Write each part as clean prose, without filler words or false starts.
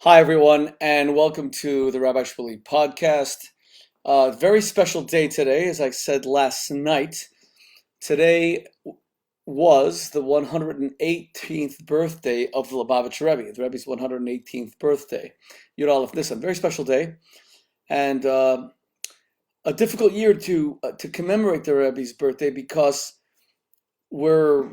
Hi, everyone, and welcome to the Rabbi Shmuley podcast. Very special day today, as I said last night. Today was the 118th birthday of the Lubavitcher Rebbe, the Rebbe's 118th birthday. Yud Aleph Nisan, very special day, and a difficult year to commemorate the Rebbe's birthday because no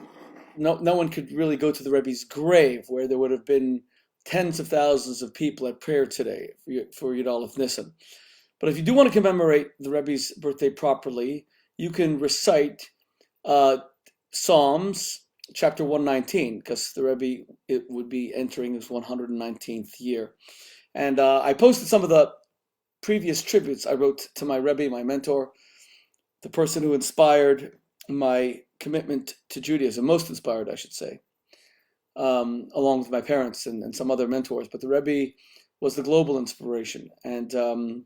one could really go to the Rebbe's grave, where there would have been tens of thousands of people at prayer today for Yud Aleph Nisan. But if you do want to commemorate the Rebbe's birthday properly, you can recite Psalms chapter 119, because the Rebbe would be entering his 119th year. And I posted some of the previous tributes I wrote to my Rebbe, my mentor, the person who inspired my commitment to Judaism, most inspired, I should say, along with my parents and some other mentors. But the Rebbe was the global inspiration, and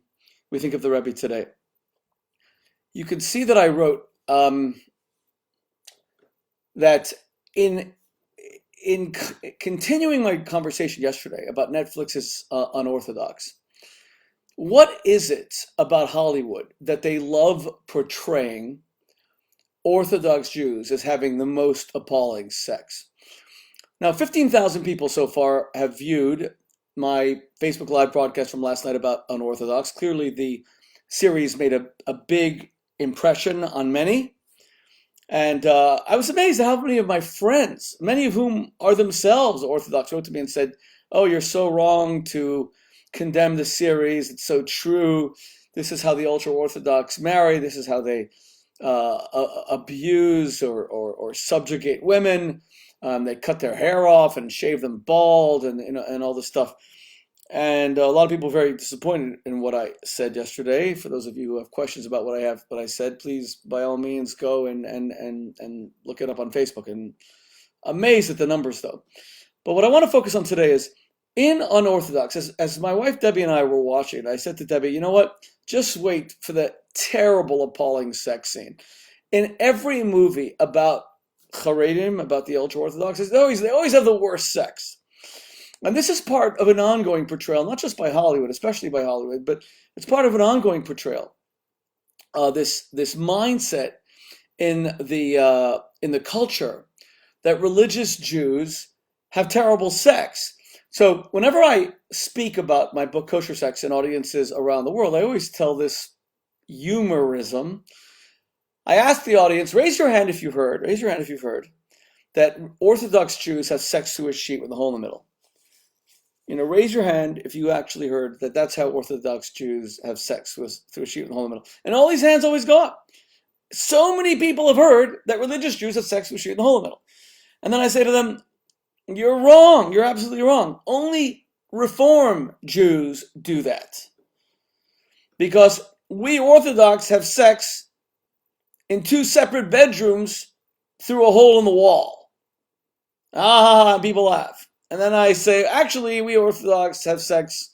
we think of the Rebbe today. You can see that I wrote that in continuing my conversation yesterday about Netflix's Unorthodox. What is it about Hollywood that they love portraying Orthodox Jews as having the most appalling sex? Now, 15,000 people so far have viewed my Facebook Live broadcast from last night about Unorthodox. Clearly, the series made a big impression on many. And I was amazed at how many of my friends, many of whom are themselves Orthodox, wrote to me and said, "Oh, you're so wrong to condemn the series. It's so true. This is how the ultra-Orthodox marry. This is how they abuse or subjugate women. They cut their hair off and shave them bald and all this stuff." And a lot of people were very disappointed in what I said yesterday. For those of you who have questions about what I said, please, by all means, go and look it up on Facebook. And amazed at the numbers, though. But what I want to focus on today is, in Unorthodox, as my wife Debbie and I were watching, I said to Debbie, you know what? Just wait for the terrible, appalling sex scene. In every movie about Haredim, about the ultra-Orthodox, they always have the worst sex. And this is part of an ongoing portrayal, not just by Hollywood, especially by Hollywood, but it's part of an ongoing portrayal. This mindset in the culture that religious Jews have terrible sex. So whenever I speak about my book Kosher Sex in audiences around the world, I always tell this humorism. I ask the audience, raise your hand if you've heard that Orthodox Jews have sex through a sheet with a hole in the middle. Raise your hand if you actually heard that that's how Orthodox Jews have sex through a sheet with a hole in the middle. And all these hands always go up. So many people have heard that religious Jews have sex with a sheet with a hole in the middle. And then I say to them, you're wrong. You're absolutely wrong. Only Reform Jews do that. Because we Orthodox have sex in two separate bedrooms through a hole in the wall. People laugh. And then I say, actually, we Orthodox have sex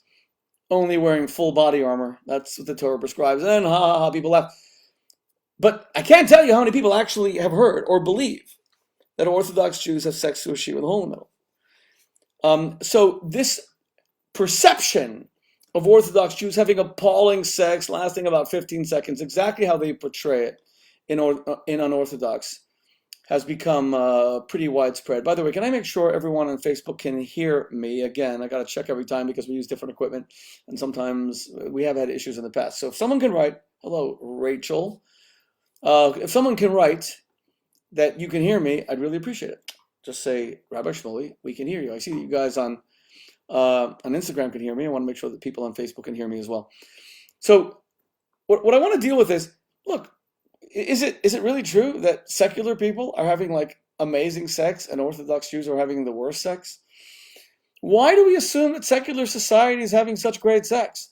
only wearing full body armor. That's what the Torah prescribes. And then, people laugh. But I can't tell you how many people actually have heard or believe that Orthodox Jews have sex through a sheet with a hole in the middle. So this perception of Orthodox Jews having appalling sex lasting about 15 seconds, exactly how they portray it in Unorthodox, has become pretty widespread. By the way, can I make sure everyone on Facebook can hear me? Again, I got to check every time because we use different equipment, and sometimes we have had issues in the past. So if someone can write, hello, Rachel, if someone can write that you can hear me, I'd really appreciate it. Just say, Rabbi Shmuley, we can hear you. I see that you guys on Instagram can hear me. I want to make sure that people on Facebook can hear me as well. So what I want to deal with is, look, is it really true that secular people are having amazing sex and Orthodox Jews are having the worst sex? Why do we assume that secular society is having such great sex?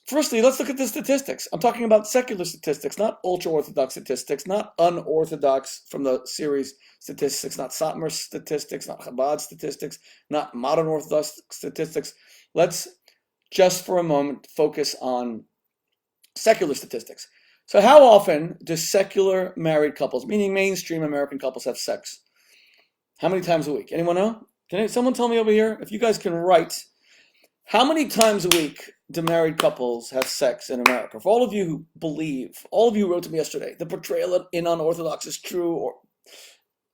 Firstly, let's look at the statistics. I'm talking about secular statistics, not ultra-Orthodox statistics, not unorthodox from the series statistics, not Satmar statistics, not Chabad statistics, not modern Orthodox statistics. Let's just for a moment focus on secular statistics. So how often do secular married couples, meaning mainstream American couples, have sex? How many times a week? Anyone know? Can someone tell me over here? If you guys can write How many times a week do married couples have sex in America? For all of you who believe, all of you wrote to me yesterday, the portrayal in Unorthodox is true, or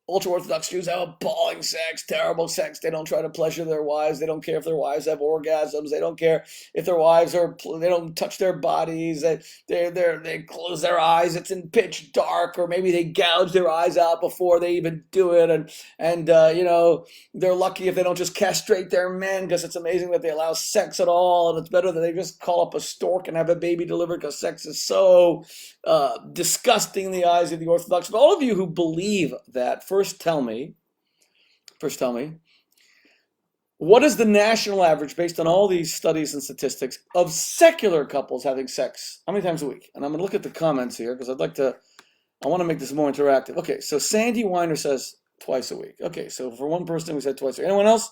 ultra-Orthodox Jews have appalling sex, terrible sex. They don't try to pleasure their wives. They don't care if their wives have orgasms. They don't care if their wives they don't touch their bodies. They close their eyes. It's in pitch dark, or maybe they gouge their eyes out before they even do it. And they're lucky if they don't just castrate their men, because it's amazing that they allow sex at all. And it's better that they just call up a stork and have a baby delivered, because sex is so disgusting in the eyes of the Orthodox. But all of you who believe that, first tell me, what is the national average, based on all these studies and statistics, of secular couples having sex? How many times a week? And I'm going to look at the comments here, because I want to make this more interactive. Okay, so Sandy Weiner says twice a week. Okay, so for one person we said twice a week. Anyone else?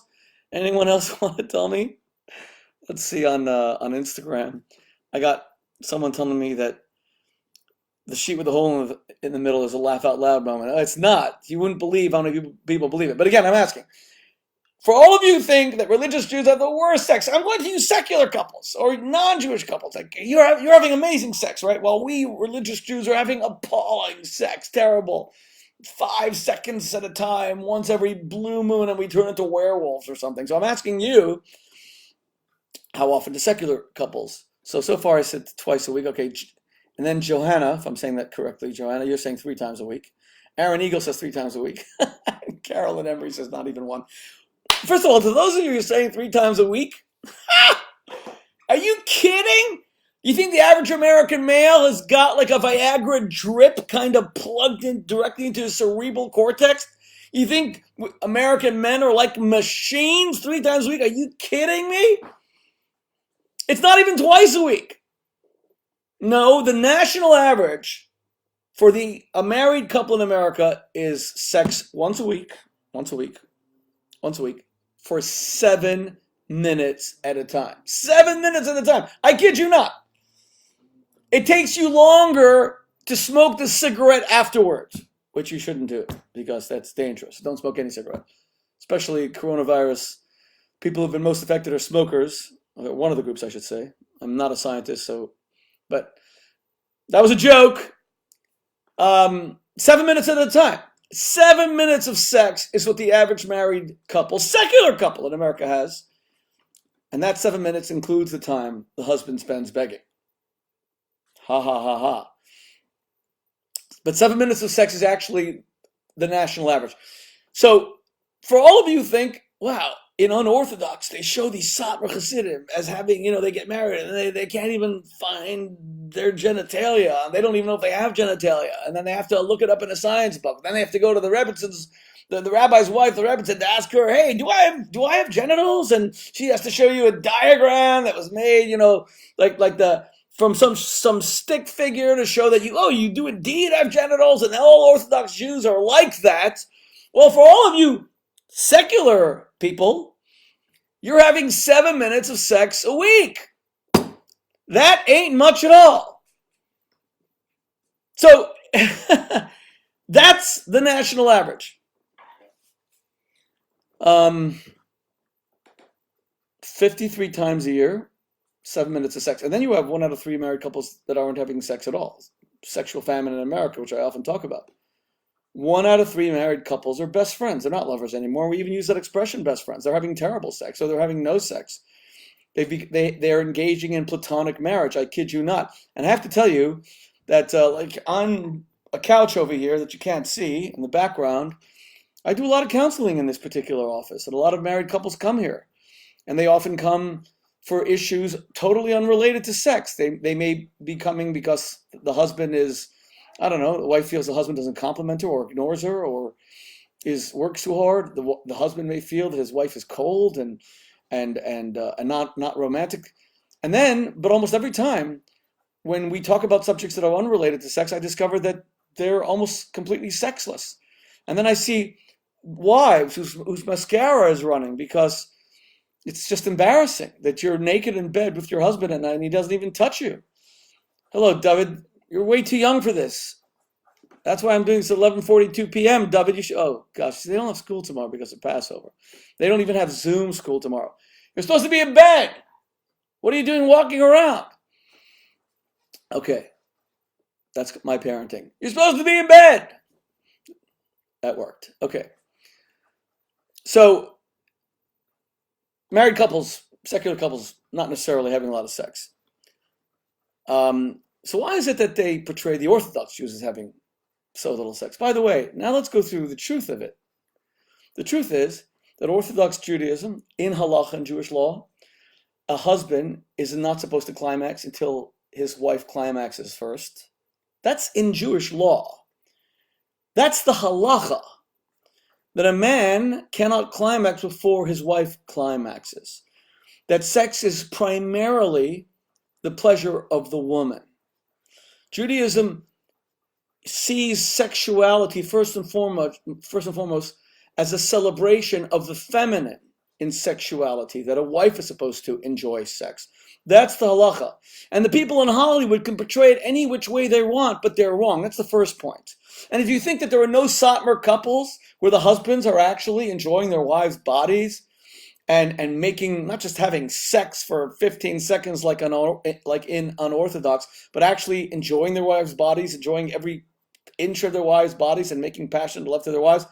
Anyone else want to tell me? Let's see, on Instagram, I got someone telling me that the sheet with the hole in the middle is a laugh out loud moment. It's not. You wouldn't believe how many people believe it. But again, I'm asking, for all of you who think that religious Jews have the worst sex, I'm going to use secular couples or non-Jewish couples. Like, you're having amazing sex, right? While we religious Jews are having appalling sex, terrible, 5 seconds at a time, once every blue moon, and we turn into werewolves or something. So I'm asking you, how often do secular couples? So far I said twice a week. Okay. And then Johanna, if I'm saying that correctly, Johanna, you're saying 3 times a week. Aaron Eagle says 3 times a week. Carolyn Emery says not even 1. First of all, to those of you who are saying 3 times a week, are you kidding? You think the average American male has got like a Viagra drip kind of plugged in directly into his cerebral cortex? You think American men are like machines 3 times a week? Are you kidding me? It's not even twice a week. No, the national average for a married couple in America is sex once a week, for 7 minutes at a time. 7 minutes at a time. I kid you not. It takes you longer to smoke the cigarette afterwards, which you shouldn't do, because that's dangerous. Don't smoke any cigarette, especially coronavirus. People who've been most affected are smokers. One of the groups, I should say. I'm not a scientist, but that was a joke. 7 minutes at a time. 7 minutes of sex is what the average married couple, secular couple in America has. And that 7 minutes includes the time the husband spends begging. Ha ha ha ha. But 7 minutes of sex is actually the national average. So for all of you who think, wow, in Unorthodox, they show these Satmar Hasidim as having, they get married and they can't even find their genitalia. They don't even know if they have genitalia. And then they have to look it up in a science book. Then they have to go to the Rebbitzins, the rabbi's wife, the Rebbitzin, to ask her, hey, do I have genitals? And she has to show you a diagram that was made, from some stick figure to show that you do indeed have genitals, and all Orthodox Jews are like that. Well, for all of you secular people, you're having 7 minutes of sex a week. That ain't much at all. So that's the national average. 53 times a year, 7 minutes of sex. And then you have 1 out of 3 married couples that aren't having sex at all. Sexual famine in America, which I often talk about. 1 out of 3 married couples are best friends. They're not lovers anymore. We even use that expression, best friends. They're having terrible sex, or they're having no sex. They're engaging in platonic marriage. I kid you not. And I have to tell you that like on a couch over here that you can't see in the background, I do a lot of counseling in this particular office, and a lot of married couples come here. And they often come for issues totally unrelated to sex. They may be coming because the husband is, I don't know, the wife feels the husband doesn't compliment her or ignores her or works too hard. The husband may feel that his wife is cold and not romantic. And then, but almost every time when we talk about subjects that are unrelated to sex, I discover that they're almost completely sexless. And then I see wives whose mascara is running because it's just embarrassing that you're naked in bed with your husband at night and he doesn't even touch you. Hello, David. You're way too young for this. That's why I'm doing this at 11:42 p.m. David, you should. Oh gosh, they don't have school tomorrow because of Passover. They don't even have Zoom school tomorrow. You're supposed to be in bed. What are you doing walking around? Okay, that's my parenting. You're supposed to be in bed. That worked. Okay. So, married couples, secular couples, not necessarily having a lot of sex. So why is it that they portray the Orthodox Jews as having so little sex? By the way, now let's go through the truth of it. The truth is that Orthodox Judaism, in halacha and Jewish law, a husband is not supposed to climax until his wife climaxes first. That's in Jewish law. That's the halacha, that a man cannot climax before his wife climaxes. That sex is primarily the pleasure of the woman. Judaism sees sexuality first and foremost as a celebration of the feminine in sexuality, that a wife is supposed to enjoy sex. That's the halacha. And the people in Hollywood can portray it any which way they want, but they're wrong. That's the first point. And if you think that there are no Satmar couples where the husbands are actually enjoying their wives' bodies and making, not just having sex for 15 seconds like in Unorthodox, but actually enjoying their wives' bodies, enjoying every inch of their wives' bodies and making passionate love to their wives.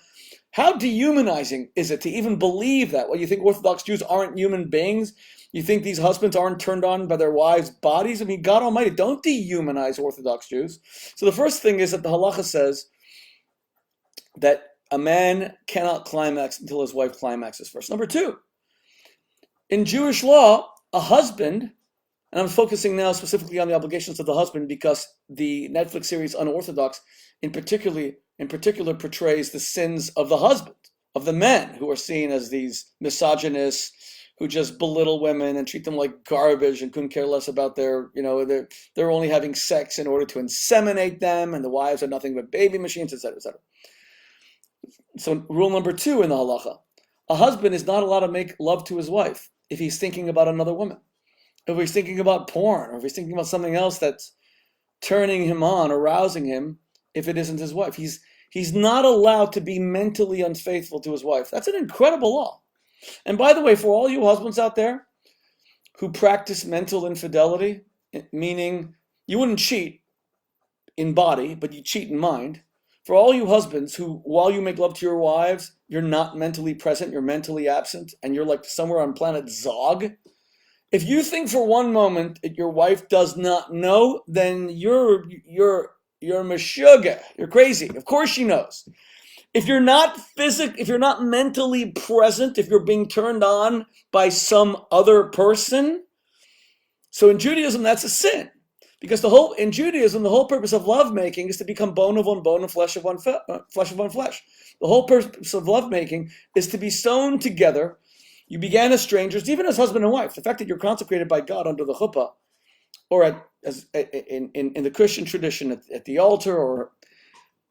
How dehumanizing is it to even believe that? Well, you think Orthodox Jews aren't human beings? You think these husbands aren't turned on by their wives' bodies? I mean, God Almighty, don't dehumanize Orthodox Jews. So the first thing is that the halacha says that a man cannot climax until his wife climaxes first. Number two, in Jewish law, a husband, and I'm focusing now specifically on the obligations of the husband because the Netflix series Unorthodox in particular portrays the sins of the husband, of the men who are seen as these misogynists who just belittle women and treat them like garbage and couldn't care less about their, they're only having sex in order to inseminate them, and the wives are nothing but baby machines, etc., etc. So rule number two in the halacha, a husband is not allowed to make love to his wife if he's thinking about another woman, if he's thinking about porn, or if he's thinking about something else that's turning him on, arousing him, if it isn't his wife. He's not allowed to be mentally unfaithful to his wife. That's an incredible law. And by the way, for all you husbands out there who practice mental infidelity, meaning you wouldn't cheat in body, but you cheat in mind, for all you husbands who, while you make love to your wives, you're not mentally present, you're mentally absent, and you're like somewhere on planet Zog, if you think for one moment that your wife does not know, then you're meshuggah. You're crazy. Of course she knows. If you're not if you're not mentally present, if you're being turned on by some other person, so in Judaism that's a sin, because in Judaism the whole purpose of lovemaking is to become bone of one bone and flesh of one flesh. The whole purpose of lovemaking is to be sewn together. You began as strangers, even as husband and wife. The fact that you're consecrated by God under the chuppah, or in the Christian tradition at the altar, or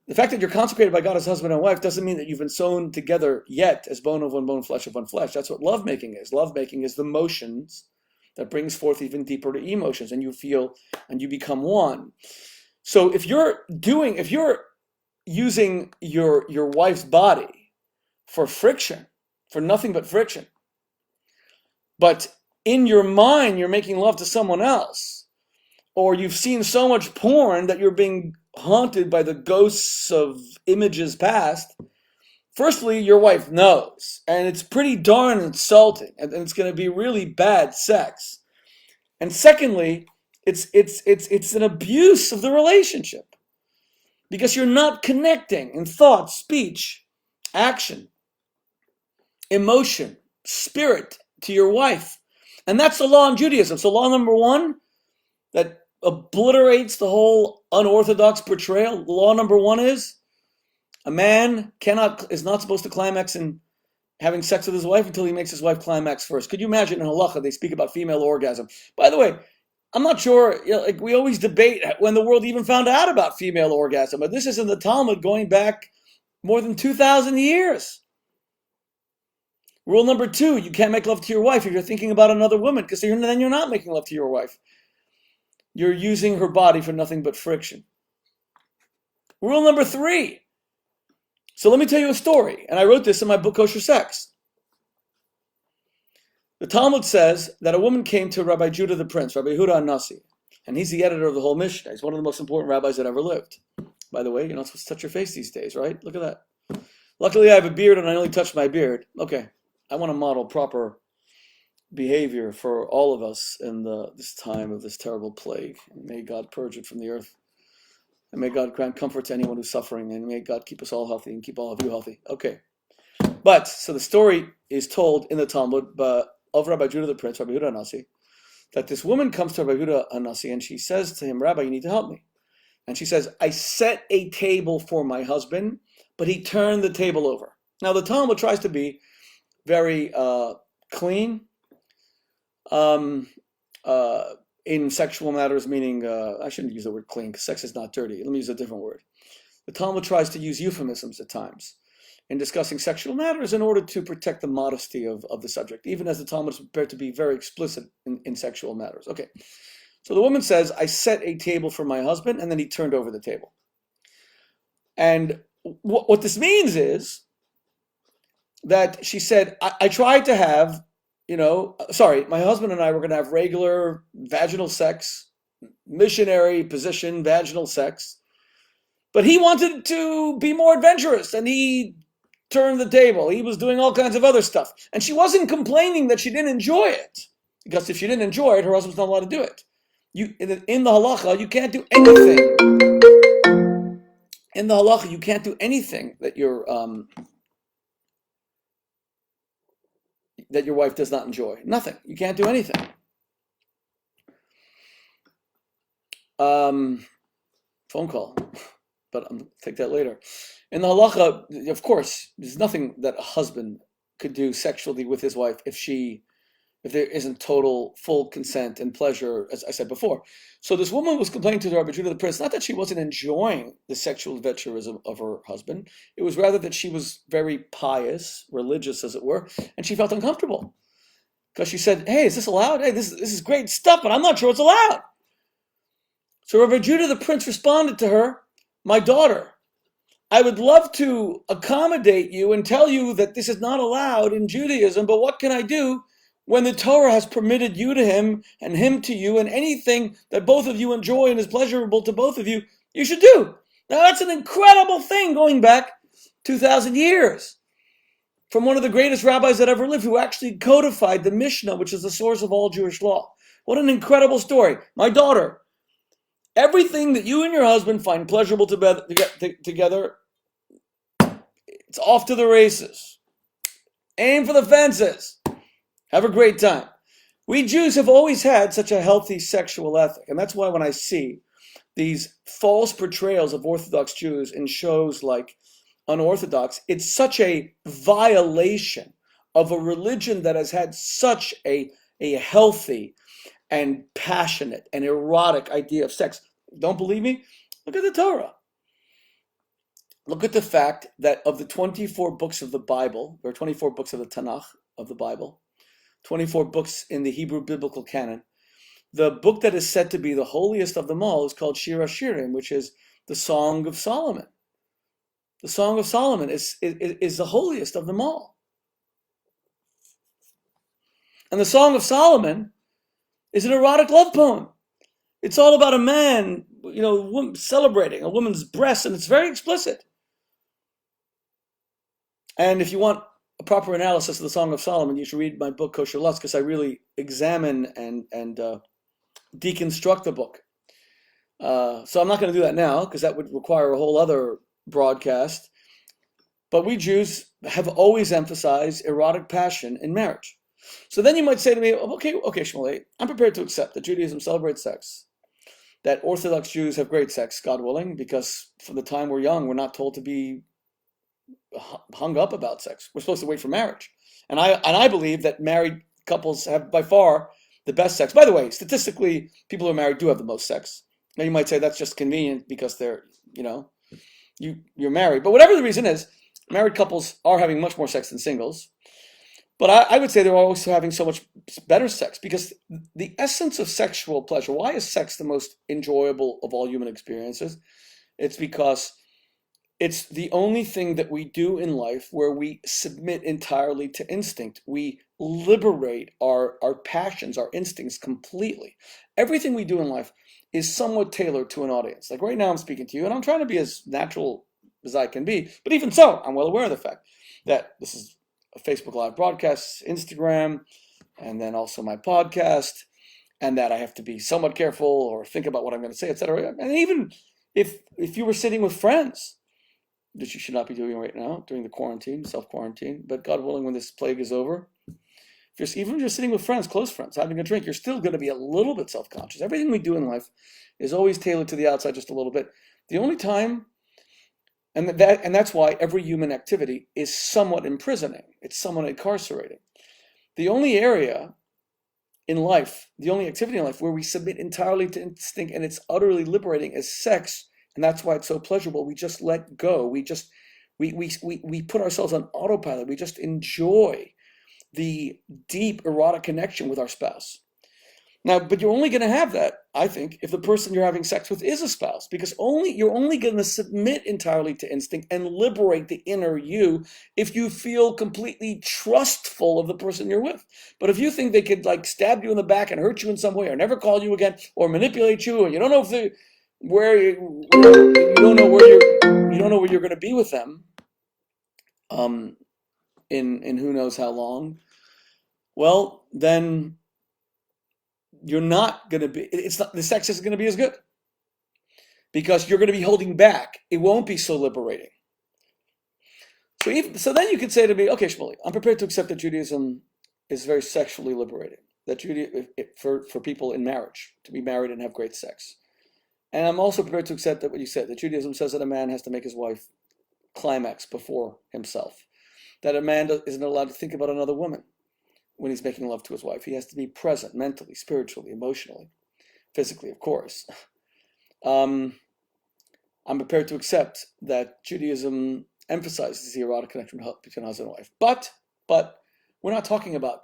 the fact that you're consecrated by God as husband and wife doesn't mean that you've been sewn together yet as bone of one bone, flesh of one flesh. That's what lovemaking is. Lovemaking is the motions that brings forth even deeper emotions, and you feel and you become one. So if you're using your wife's body for friction, for nothing but friction, but in your mind you're making love to someone else, or you've seen so much porn that you're being haunted by the ghosts of images past, firstly, your wife knows, and it's pretty darn insulting, and it's going to be really bad sex. And secondly, it's an abuse of the relationship, because you're not connecting in thought, speech, action, emotion, spirit to your wife. And that's the law in Judaism. So law number one that obliterates the whole unorthodox portrayal. Law number one is a man is not supposed to climax in having sex with his wife until he makes his wife climax first. Could you imagine in halacha they speak about female orgasm? By the way, I'm not sure, like we always debate when the world even found out about female orgasm, but this is in the Talmud going back more than 2,000 years. Rule number two, you can't make love to your wife if you're thinking about another woman, because then you're not making love to your wife. You're using her body for nothing but friction. Rule number three. So let me tell you a story, and I wrote this in my book, Kosher Sex. The Talmud says that a woman came to Rabbi Judah the Prince, Rabbi Yehuda Nasi, and he's the editor of the whole Mishnah. He's one of the most important rabbis that ever lived. By the way, you're not supposed to touch your face these days, right? Look at that. Luckily, I have a beard and I only touch my beard. Okay, I want to model proper behavior for all of us in this time of this terrible plague. And may God purge it from the earth. And may God grant comfort to anyone who's suffering. And may God keep us all healthy and keep all of you healthy. Okay. But, so the story is told in the Talmud of Rabbi Judah the Prince, Rabbi Yehuda Nasi, that this woman comes to Rabbi Yehuda Nasi and she says to him, Rabbi, you need to help me. And she says, I set a table for my husband, but he turned the table over. Now, the Talmud tries to be very clean in sexual matters, meaning, I shouldn't use the word clean because sex is not dirty. Let me use a different word. The Talmud tries to use euphemisms at times in discussing sexual matters in order to protect the modesty of the subject, even as the Talmud is prepared to be very explicit in sexual matters. Okay, so the woman says, I set a table for my husband, and then he turned over the table. And what this means is that she said, I tried to have, my husband and I were going to have regular vaginal sex, missionary position, vaginal sex, but he wanted to be more adventurous, and he turned the table. He was doing all kinds of other stuff. And she wasn't complaining that she didn't enjoy it, because if she didn't enjoy it, her husband's not allowed to do it. In the halacha, you can't do anything. In the halacha, you can't do anything that your wife does not enjoy. Nothing. You can't do anything. Phone call, but I'll take that later. In the halacha, of course, there's nothing that a husband could do sexually with his wife if there isn't total, full consent and pleasure, as I said before. So this woman was complaining to Rabbi Judah the Prince, not that she wasn't enjoying the sexual adventurism of her husband. It was rather that she was very pious, religious, as it were, and she felt uncomfortable. Because she said, hey, is this allowed? Hey, this is great stuff, but I'm not sure it's allowed. So Rabbi Judah the Prince responded to her, my daughter, I would love to accommodate you and tell you that this is not allowed in Judaism, but what can I do when the Torah has permitted you to him and him to you, and anything that both of you enjoy and is pleasurable to both of you, you should do. Now that's an incredible thing going back 2,000 years from one of the greatest rabbis that ever lived, who actually codified the Mishnah, which is the source of all Jewish law. What an incredible story. My daughter, everything that you and your husband find pleasurable together, it's off to the races. Aim for the fences. Have a great time. We Jews have always had such a healthy sexual ethic, and that's why when I see these false portrayals of Orthodox Jews in shows like Unorthodox, it's such a violation of a religion that has had such a healthy and passionate and erotic idea of sex. Don't believe me? Look at the Torah. Look at the fact that of the 24 books of the Bible, there are 24 books of the Tanakh of the Bible, 24 books in the Hebrew biblical canon. The book that is said to be the holiest of them all is called Shir HaShirim, which is the Song of Solomon. The Song of Solomon is the holiest of them all. And the Song of Solomon is an erotic love poem. It's all about a man, celebrating a woman's breasts, and it's very explicit. And if you want a proper analysis of the Song of Solomon, you should read my book, Kosher Lust, because I really examine and deconstruct the book. So I'm not going to do that now, because that would require a whole other broadcast. But we Jews have always emphasized erotic passion in marriage. So then you might say to me, okay, Shmuley, I'm prepared to accept that Judaism celebrates sex, that Orthodox Jews have great sex, God willing, because from the time we're young, we're not told to be hung up about sex. We're supposed to wait for marriage. And I believe that married couples have by far the best sex. By the way, statistically, people who are married do have the most sex. Now you might say that's just convenient because they're, you're married. But whatever the reason is, married couples are having much more sex than singles. But I would say they're also having so much better sex, because the essence of sexual pleasure, why is sex the most enjoyable of all human experiences? It's because It's the only thing that we do in life where we submit entirely to instinct. We liberate our passions, our instincts completely. Everything we do in life is somewhat tailored to an audience. Like right now, I'm speaking to you, and I'm trying to be as natural as I can be. But even so, I'm well aware of the fact that this is a Facebook Live broadcast, Instagram, and then also my podcast, and that I have to be somewhat careful or think about what I'm going to say, etc. And even if you were sitting with friends, which you should not be doing right now during the quarantine, self-quarantine, but God willing, when this plague is over, if even if you're sitting with friends, close friends, having a drink, you're still going to be a little bit self-conscious. Everything we do in life is always tailored to the outside just a little bit. The only time, and that's why every human activity is somewhat imprisoning. It's somewhat incarcerating. The only area in life, the only activity in life where we submit entirely to instinct and it's utterly liberating is sex. And that's why it's so pleasurable. We just let go. We put ourselves on autopilot. We just enjoy the deep erotic connection with our spouse. Now, but you're only going to have that, I think, if the person you're having sex with is a spouse, because you're only going to submit entirely to instinct and liberate the inner you if you feel completely trustful of the person you're with. But if you think they could like stab you in the back and hurt you in some way, or never call you again, or manipulate you, and you don't know you don't know where you're going to be with them, in who knows how long, well, then you're not going to be, the sex isn't going to be as good because you're going to be holding back. It won't be so liberating. So then you could say to me, okay, Shmuley, I'm prepared to accept that Judaism is very sexually liberating, that for people in marriage, to be married and have great sex. And I'm also prepared to accept that what you said, that Judaism says that a man has to make his wife climax before himself, that a man isn't allowed to think about another woman when he's making love to his wife. He has to be present mentally, spiritually, emotionally, physically, of course. I'm prepared to accept that Judaism emphasizes the erotic connection between husband and wife. But we're not talking about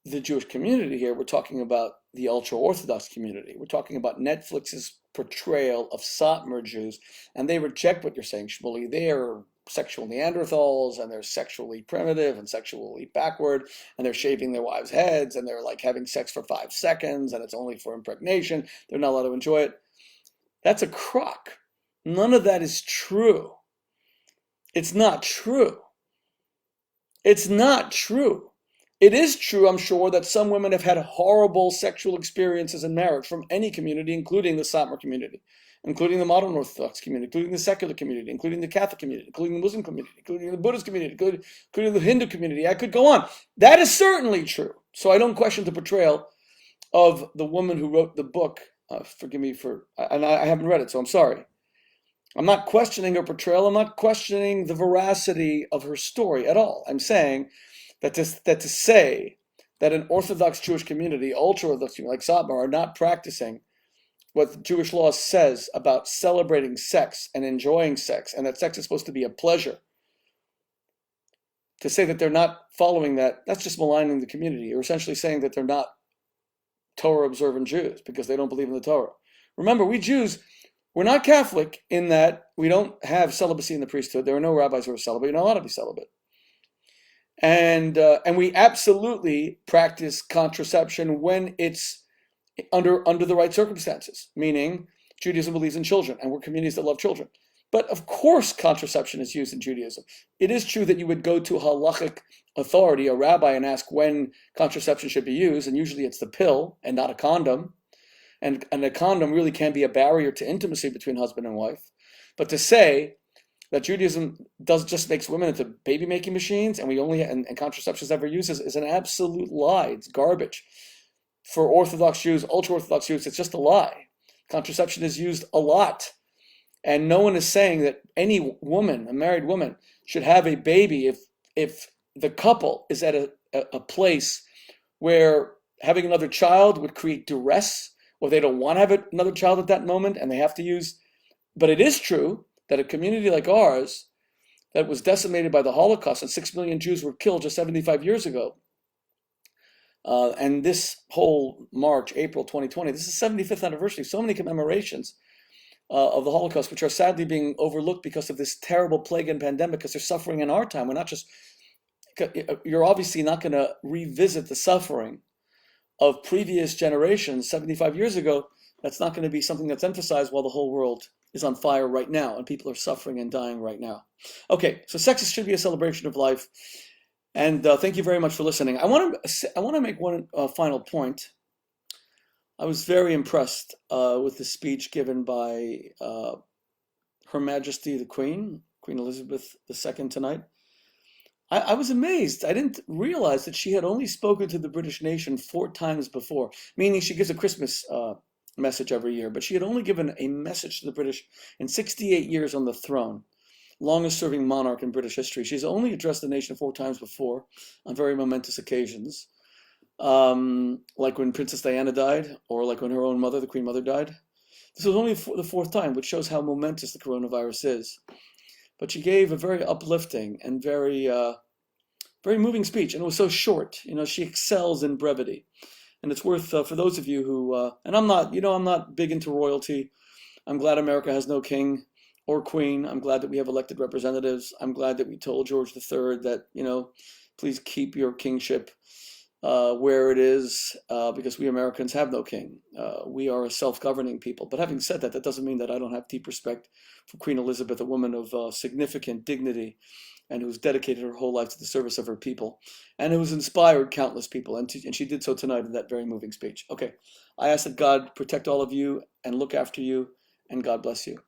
the Jewish community here. We're talking about the ultra-Orthodox community. We're talking about Netflix's portrayal of Satmar Jews, and they reject what you're saying, Shmuley. They are sexual Neanderthals, and they're sexually primitive and sexually backward, and they're shaving their wives' heads, and they're like having sex for 5 seconds, and it's only for impregnation. They're not allowed to enjoy it. That's a crock. None of that is true. It's not true. It's not true. It is true, I'm sure, that some women have had horrible sexual experiences in marriage from any community, including the Satmar community, including the modern Orthodox community, including the secular community, including the Catholic community, including the Muslim community, including the Buddhist community, including the Hindu community. I could go on. That is certainly true. So I don't question the portrayal of the woman who wrote the book. Forgive me and I haven't read it, so I'm sorry. I'm not questioning her portrayal. I'm not questioning the veracity of her story at all. I'm saying that to say that an Orthodox Jewish community, ultra-Orthodox community like Satmar, are not practicing what Jewish law says about celebrating sex and enjoying sex, and that sex is supposed to be a pleasure, to say that they're not following that, that's just maligning the community. You're essentially saying that they're not Torah-observant Jews because they don't believe in the Torah. Remember, we Jews, we're not Catholic in that we don't have celibacy in the priesthood. There are no rabbis who are celibate. You're not allowed to be celibate. And we absolutely practice contraception when it's under the right circumstances, meaning Judaism believes in children, and we're communities that love children. But of course contraception is used in Judaism. It is true that you would go to a halachic authority, a rabbi, and ask when contraception should be used, and usually it's the pill and not a condom. And a condom really can be a barrier to intimacy between husband and wife. But to say that Judaism just makes women into baby-making machines, and contraception is ever used is an absolute lie. It's garbage. For Orthodox Jews, ultra-Orthodox Jews, it's just a lie. Contraception is used a lot. And no one is saying that any woman, a married woman, should have a baby if the couple is at a place where having another child would create duress, or they don't want to have another child at that moment, and they have to use. But it is true that a community like ours, that was decimated by the Holocaust, and 6 million Jews were killed just 75 years ago, and this whole March, April 2020, this is the 75th anniversary, so many commemorations. of the Holocaust, which are sadly being overlooked because of this terrible plague and pandemic, because they're suffering in our time. We're not just, you're obviously not going to revisit the suffering of previous generations 75 years ago. That's not going to be something that's emphasized while the whole world is on fire right now and people are suffering and dying right now. Okay, so sex should be a celebration of life. And thank you very much for listening. I want to make one final point. I was very impressed with the speech given by Her Majesty the Queen Elizabeth II tonight. I was amazed. I didn't realize that she had only spoken to the British nation 4 times before, meaning she gives a Christmas message every year, but she had only given a message to the British in 68 years on the throne, longest serving monarch in British history. She's only addressed the nation 4 times before on very momentous occasions, like when Princess Diana died, or like when her own mother, the Queen Mother, died. This was only the 4th time, which shows how momentous the coronavirus is. But she gave a very uplifting and very moving speech, and it was so short. She excels in brevity, and it's worth for those of you who and I'm not big into royalty. I'm glad America has no king or queen. I'm glad that we have elected representatives. I'm glad that we told George III that please keep your kingship where it is, because we Americans have no king. We are a self-governing people. But having said that, that doesn't mean that I don't have deep respect for Queen Elizabeth, a woman of significant dignity, and who's dedicated her whole life to the service of her people, and who's inspired countless people. And she did so tonight in that very moving speech. Okay, I ask that God protect all of you and look after you, and God bless you.